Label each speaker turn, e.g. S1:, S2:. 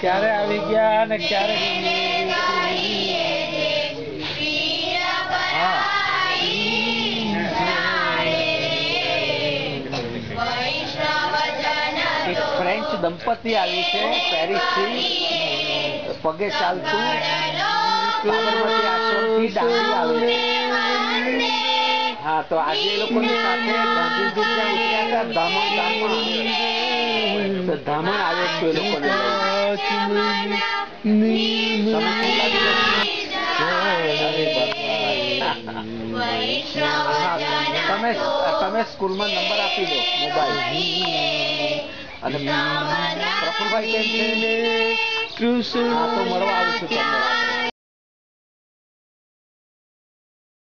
S1: ક્યારે આવી ગયા ને ક્યારે એક ફ્રેન્ચ દંપતી આવી છે પેરિસથી, પગે ચાલતું સાબરમતી આશ્રમથી દાંડી આવે છે. હા, તો આજે એ લોકોની સાથે ગાંધીજી ત્યાં ઉતર્યા હતા ધામણ આવે છે એ લોકોને. તમે સ્કૂલમાં નંબર આપી દો મોબાઈલ. અને પ્રફુલભાઈ કેમ છે? હા, તો મળવા આવું છું તમને.